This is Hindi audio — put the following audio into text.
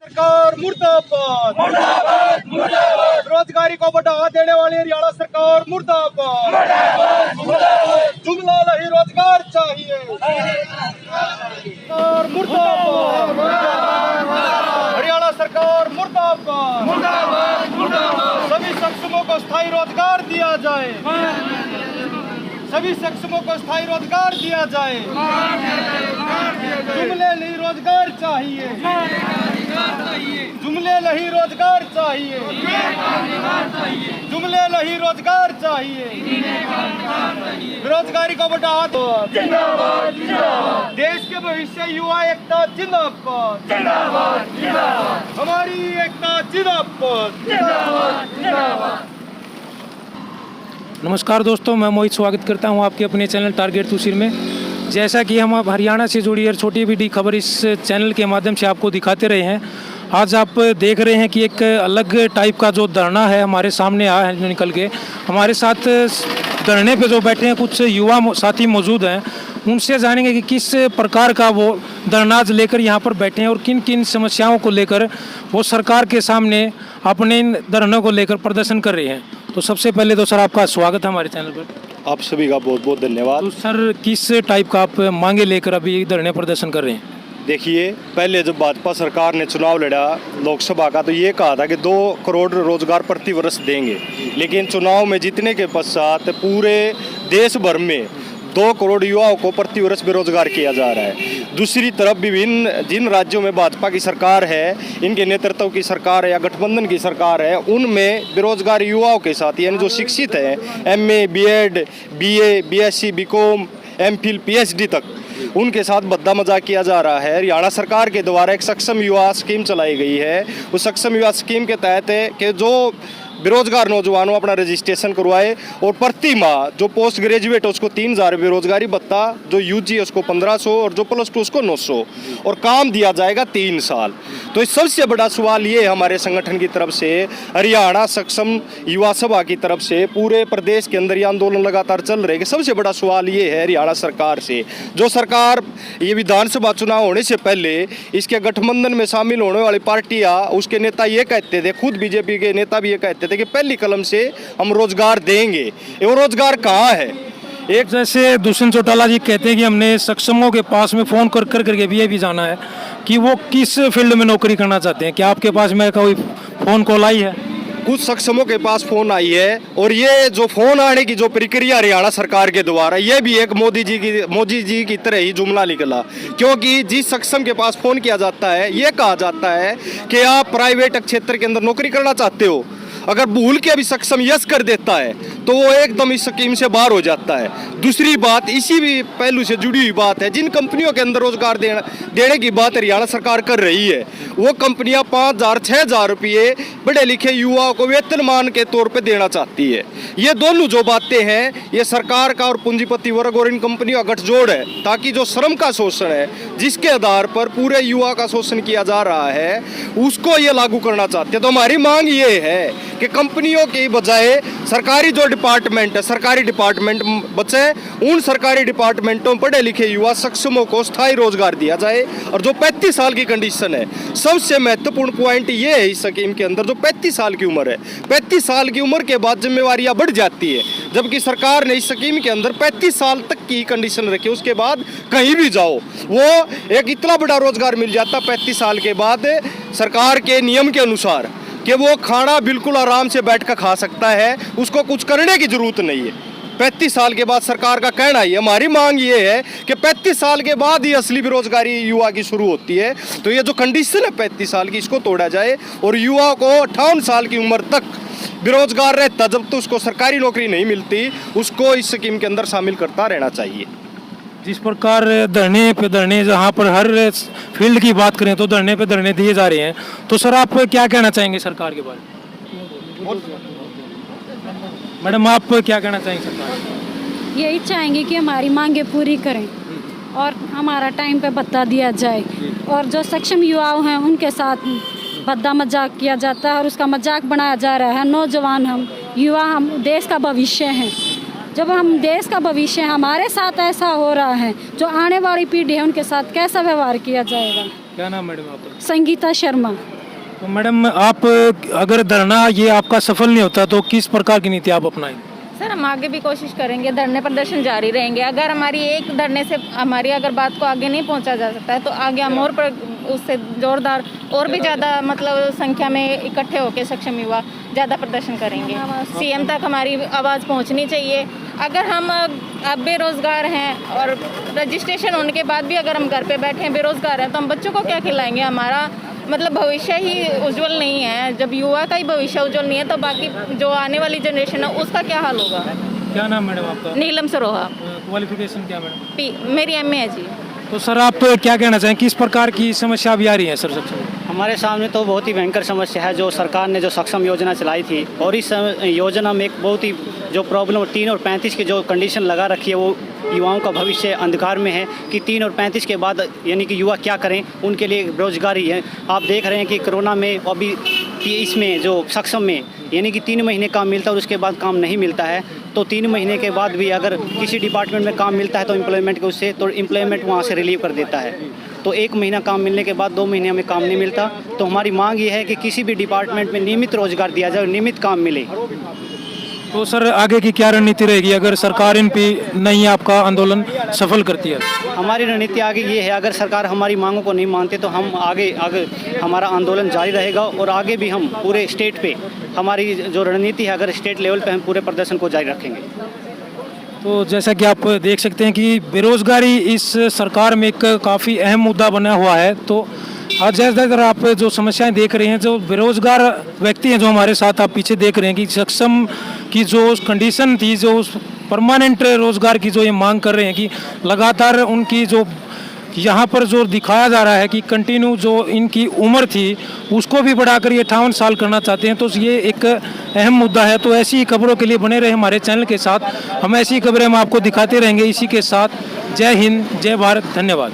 सरकार मुर्दाबाद मुर्दाबाद मुर्दाबाद। रोजगारी को बढ़ावा देने वाली हरियाणा सरकार मुर्दाबाद मुर्दाबाद मुर्दाबाद। जुमला नहीं रोजगार चाहिए, सरकार मुर्दाबाद हरियाणा सरकार मुर्दाबाद मुर्दाबाद मुर्दाबाद। सभी सक्षमों को स्थायी रोजगार दिया जाए, सभी सक्षमों को स्थायी रोजगार दिया जाए। जुमले नहीं रोजगार चाहिए, जुमले नहीं रोजगार चाहिए, जुमले नहीं रोजगार चाहिए। बेरोजगारी को बढ़ावा दो, देश के भविष्य युवा एकता जिंदाबाद जिंदाबाद जिंदाबाद। हमारी एकता जिंदाबाद जिंदाबाद जिंदाबाद। नमस्कार दोस्तों, मैं मोहित स्वागत करता हूं आपके अपने चैनल टारगेट तुसीर में। जैसा कि हम अब हरियाणा से जुड़ी हर छोटी बड़ी खबर इस चैनल के माध्यम से आपको दिखाते रहे हैं, आज आप देख रहे हैं कि एक अलग टाइप का जो धरना है हमारे सामने आया है जो निकल के। हमारे साथ धरने पे जो बैठे हैं कुछ युवा साथी मौजूद हैं, उनसे जानेंगे कि किस प्रकार का वो धरना लेकर यहाँ पर बैठे हैं और किन किन समस्याओं को लेकर वो सरकार के सामने अपने इन धरनों को लेकर प्रदर्शन कर रहे हैं। तो सबसे पहले तो सर आपका स्वागत है हमारे चैनल पर। आप सभी का बहुत बहुत धन्यवाद। तो सर किस टाइप का आप मांगे लेकर अभी धरने प्रदर्शन कर रहे हैं? देखिए, पहले जब भाजपा सरकार ने चुनाव लड़ा लोकसभा का तो ये कहा था कि 2 करोड़ रोजगार प्रति वर्ष देंगे, लेकिन चुनाव में जीतने के पश्चात पूरे देश भर में 2 करोड़ युवाओं को प्रति वर्ष बेरोजगार किया जा रहा है। दूसरी तरफ विभिन्न जिन राज्यों में भाजपा की सरकार है, इनके नेतृत्व की सरकार है या गठबंधन की सरकार है, उनमें बेरोजगार युवाओं के साथ यानी जो शिक्षित हैं MA, BEd, BA, BSc, BCom, MPhil, PhD तक, उनके साथ भद्दा मजाक किया जा रहा है। हरियाणा सरकार के द्वारा एक सक्षम युवा स्कीम चलाई गई है। उस सक्षम युवा स्कीम के तहत है कि जो बेरोजगार नौजवानों अपना रजिस्ट्रेशन करवाए और प्रति माह जो पोस्ट ग्रेजुएट है उसको 3000 बेरोजगारी भत्ता, जो UG है उसको 1500 और जो +2 उसको 900 और काम दिया जाएगा 3 साल। तो इस सबसे बड़ा सवाल ये है हमारे संगठन की तरफ से, हरियाणा सक्षम युवा सभा की तरफ से, पूरे प्रदेश के अंदर ये आंदोलन लगातार चल रहे हैं। सबसे बड़ा सवाल ये है हरियाणा सरकार से, जो सरकार ये विधानसभा चुनाव होने से पहले इसके गठबंधन में शामिल होने वाली पार्टियां, उसके नेता ये कहते थे, खुद BJP के नेता भी ये कहते थे कि पहली कलम से हम रोजगार देंगे। वो रोजगार कहाँ है? एक जैसे दुष्यंत चौटाला जी कहते हैं कि हमने सक्षमों के पास में फ़ोन कर करके भी जाना है कि वो किस फील्ड में नौकरी करना चाहते हैं। क्या आपके पास में कोई फ़ोन कॉल आई है? कुछ सक्षमों के पास फोन आई है और ये जो फोन आने की जो प्रक्रिया हरियाणा सरकार के द्वारा, ये भी एक मोदी जी की तरह ही जुमला निकला, क्योंकि जिस सक्षम के पास फोन किया जाता है ये कहा जाता है कि आप प्राइवेट क्षेत्र के अंदर नौकरी करना चाहते हो। अगर भूल के अभी सक्षम यस कर देता है तो वो एकदम इस स्कीम से बाहर हो जाता है। दूसरी बात, इसी भी पहलू से जुड़ी हुई बात है, जिन कंपनियों के अंदर रोजगार देने की बात हरियाणा सरकार कर रही है, वो कंपनियां 5000-6000 रुपये पढ़े लिखे युवाओं को वेतनमान के तौर पे देना चाहती है। ये दोनों जो बातें हैं, ये सरकार का और पूंजीपति वर्ग और इन कंपनियों का गठजोड़ है, ताकि जो श्रम का शोषण है, जिसके आधार पर पूरे युवा का शोषण किया जा रहा है, उसको ये लागू करना चाहते हैं। तो हमारी मांग ये है कि कंपनियों की बजाय सरकारी जो डिपार्टमेंट है, सरकारी डिपार्टमेंट बचे, उन सरकारी डिपार्टमेंटों में पढ़े लिखे युवा सक्षमों को स्थायी रोजगार दिया जाए। और जो 35 साल की कंडीशन है, सबसे महत्वपूर्ण पॉइंट ये है इस स्कीम के अंदर, जो 35 साल की उम्र है, 35 साल की उम्र के बाद जिम्मेवारियां बढ़ जाती है, जबकि सरकार ने इस स्कीम के अंदर 35 साल तक की कंडीशन रखी। उसके बाद कहीं भी जाओ वो एक इतना बड़ा रोजगार मिल जाता 35 साल के बाद सरकार के नियम के अनुसार, कि वो खाना बिल्कुल आराम से बैठ कर खा सकता है, उसको कुछ करने की जरूरत नहीं है। 35 साल के बाद सरकार का कहना ही, हमारी मांग ये है कि 35 साल के बाद ही असली बेरोजगारी युवा की शुरू होती है। तो ये जो कंडीशन है 35 साल की, इसको तोड़ा जाए और युवा को 58 साल की उम्र तक बेरोजगार रहता, जब तो उसको सरकारी नौकरी नहीं मिलती, उसको इस स्कीम के अंदर शामिल करता रहना चाहिए। जिस प्रकार धरने जहाँ पर हर फील्ड की बात करें तो धरने पे धरने दिए जा रहे हैं, तो सर आप क्या कहना चाहेंगे सरकार के बारे में? मैडम आप क्या कहना चाहेंगे सरकार? यही चाहेंगे कि हमारी मांगे पूरी करें और हमारा टाइम पे भत्ता दिया जाए, और जो सक्षम युवा हैं उनके साथ भद्दा मजाक किया जाता है और उसका मजाक बनाया जा रहा है। नौजवान हम, युवा हम देश का भविष्य हैं। जब हम देश का भविष्य, हमारे साथ ऐसा हो रहा है, जो आने वाली पीढ़ी है उनके साथ कैसा व्यवहार किया जाएगा? क्या नाम मैडम आपका? संगीता शर्मा। तो मैडम आप अगर धरना ये आपका सफल नहीं होता तो किस प्रकार की नीति आप अपनाएंगे? सर हम आगे भी कोशिश करेंगे, धरने प्रदर्शन जारी रहेंगे। अगर हमारी एक धरने से हमारी अगर बात को आगे नहीं पहुंचा जा सकता है तो आगे हम और उससे जोरदार और भी ज़्यादा मतलब संख्या में इकट्ठे होकर सक्षम युवा ज़्यादा प्रदर्शन करेंगे। सीएम तक हमारी आवाज़ पहुंचनी चाहिए। अगर हम अब बेरोज़गार हैं और रजिस्ट्रेशन होने के बाद भी अगर हम घर पे बैठे हैं बेरोज़गार हैं तो हम बच्चों को क्या खिलाएंगे? हमारा मतलब भविष्य ही उज्जवल नहीं है। जब युवा का ही भविष्य उज्जवल नहीं है तो बाकी जो आने वाली जनरेशन है उसका क्या हाल होगा? क्या नाम मैडम आपका? नीलम सरोहा। क्वालिफिकेशन क्या मैडम? मेरी एमए है जी। तो सर आप क्या कहना चाहें, किस प्रकार की समस्या अभी आ रही है सर सबसे? हमारे सामने तो बहुत ही भयंकर समस्या है जो सरकार ने जो सक्षम योजना चलाई थी, और इस योजना में एक बहुत ही जो प्रॉब्लम 3 और 35 की जो कंडीशन लगा रखी है वो युवाओं का भविष्य अंधकार में है कि 3 और 35 के बाद यानी कि युवा क्या करें, उनके लिए बेरोजगारी है। आप देख रहे हैं कि कोरोना में अभी इसमें जो सक्षम में यानी कि 3 महीने काम मिलता है और उसके बाद काम नहीं मिलता है। तो 3 महीने के बाद भी अगर किसी डिपार्टमेंट में काम मिलता है तो एम्प्लॉयमेंट के उससे तो एम्प्लॉयमेंट वहाँ से रिलीव कर देता है। तो 1 महीना काम मिलने के बाद 2 महीने हमें काम नहीं मिलता। तो हमारी मांग ये है कि किसी भी डिपार्टमेंट में नियमित रोजगार दिया जाए और नियमित काम मिले। तो सर आगे की क्या रणनीति रहेगी अगर सरकार इन पे नहीं आपका आंदोलन सफल करती है? हमारी रणनीति आगे ये है, अगर सरकार हमारी मांगों को नहीं मानते तो हम आगे हमारा आंदोलन जारी रहेगा और आगे भी हम पूरे स्टेट पे हमारी जो रणनीति है अगर स्टेट लेवल पे हम पूरे प्रदर्शन को जारी रखेंगे। तो जैसा कि आप देख सकते हैं कि बेरोजगारी इस सरकार में एक काफ़ी अहम मुद्दा बना हुआ है। तो आज ज़्यादातर आप जो समस्याएं देख रहे हैं, जो बेरोजगार व्यक्ति हैं जो हमारे साथ आप पीछे देख रहे हैं कि सक्षम की जो कंडीशन थी, जो परमानेंट रोजगार की जो ये मांग कर रहे हैं कि लगातार उनकी जो यहाँ पर जो दिखाया जा रहा है कि कंटिन्यू जो इनकी उम्र थी उसको भी बढ़ाकर ये 58 साल करना चाहते हैं। तो ये एक अहम मुद्दा है। तो ऐसी ही खबरों के लिए बने रहे हमारे चैनल के साथ। हम ऐसी खबरें हम आपको दिखाते रहेंगे। इसी के साथ जय हिंद, जय भारत, धन्यवाद।